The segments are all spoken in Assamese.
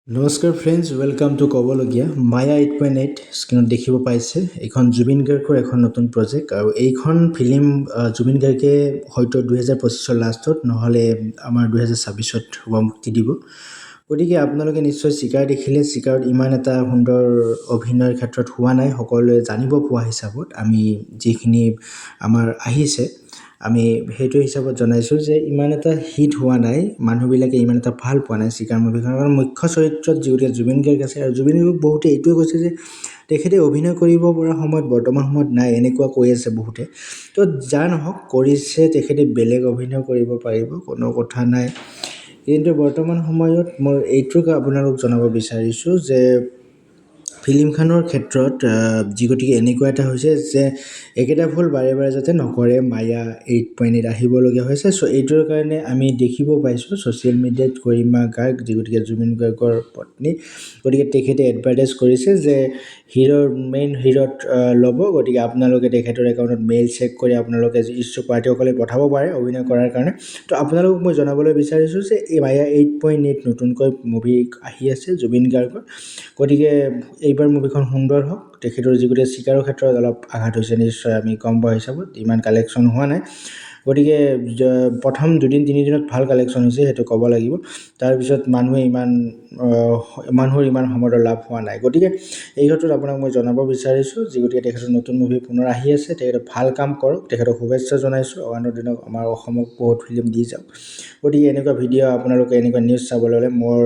নমস্কাৰ ফ্ৰেণ্ডছ, ৱেলকাম টু ক'বলগীয়া মায়া 8.8 স্ক্ৰীণত দেখিব পাইছে। এইখন জুবিন গাৰ্গৰ এখন নতুন প্ৰজেক্ট আৰু এইখন ফিল্ম জুবিন গাৰ্গে হয়তো 2025 লাষ্টত নহ'লে আমাৰ 2026 মুক্তি দিব। গতিকে আপোনালোকে নিশ্চয় চিকাৰ দেখিলে। চিকাৰত ইমান এটা সুন্দৰ অভিনয়ৰ ক্ষেত্ৰত হোৱা নাই, সকলোৱে জানিব পোৱা হিচাপত আমি যিখিনি আমাৰ আহিছে আমি সেইটো হিচাপত জনাইছোঁ যে ইমান এটা হিট হোৱা নাই, মানুহবিলাকে ইমান এটা ভাল পোৱা নাই চিকাৰ মুভিখন। কাৰণ মুখ্য চৰিত্ৰত যিগৰাকী জুবিন গাৰ্গ আছে আৰু জুবিন গাৰ্গক বহুতে এইটোৱে কৈছে যে তেখেতে অভিনয় কৰিব পৰা সময়ত বৰ্তমান সময়ত নাই, এনেকুৱা কৈ আছে বহুতে। তো যাৰ নহওক কৰিছে, তেখেতে বেলেগ অভিনয় কৰিব পাৰিব, কোনো কথা নাই। কিন্তু বৰ্তমান সময়ত মই এইটোক আপোনালোক জনাব বিচাৰিছোঁ যে ফিল্মখনৰ ক্ষেত্ৰত গতিকে এনেকুৱা এটা হৈছে যে একেটা ভুল বাৰে বাৰে যাতে নকৰে, মায়া 8.8 আহিবলগীয়া হৈছে। চ' এইটোৰ কাৰণে আমি দেখিব পাইছোঁ ছ'চিয়েল মিডিয়াত গৰিমা গাৰ্গ গতিকে জুবিন গাৰ্গৰ পত্নী, গতিকে তেখেতে এডভাৰটাইজ কৰিছে যে মেইন হিৰত ল'ব। গতিকে আপোনালোকে তেখেতৰ একাউণ্টত মেইল চেক কৰি আপোনালোকে ইচ্ছুক প্ৰাৰ্থীসকলে পঠাব পাৰে অভিনয় কৰাৰ কাৰণে। তো আপোনালোকক মই জনাবলৈ বিচাৰিছোঁ যে এই মায়া 8.8 নতুনকৈ মুভি আহি আছে জুবিন গাৰ্গৰ। গতিকে এইবাৰ মুভিখন সুন্দৰ হওক। তেখেতৰ যিগোটেই চিকাৰৰ ক্ষেত্ৰত অলপ আঘাত হৈছে, নিশ্চয় আমি গম পোৱা হিচাপত ইমান কালেকশ্যন হোৱা নাই। গতিকে প্ৰথম 2-3 দিনত ভাল কালেকশ্যন হৈছে, সেইটো ক'ব লাগিব। তাৰপিছত মানুহৰ ইমান সময়ৰ লাভ হোৱা নাই। গতিকে এই ক্ষেত্ৰত আপোনাক মই জনাব বিচাৰিছোঁ গতিকে তেখেতৰ নতুন মুভি পুনৰ আহি আছে, তেখেতে ভাল কাম কৰক, তেখেতক শুভেচ্ছা জনাইছোঁ। অহানৰ দিনত আমাৰ অসমক বহুত ফিল্ম দি যাওক। গতিকে এনেকুৱা ভিডিঅ' আপোনালোকে এনেকুৱা নিউজ চাবলৈ হ'লে, মোৰ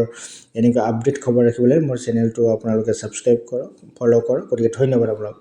এনেকুৱা আপডেট খবৰ ৰাখিবলৈ মোৰ চেনেলটো আপোনালোকে ছাবস্ক্ৰাইব কৰক, ফ'ল' কৰক। গতিকে ধন্যবাদ আপোনালোক।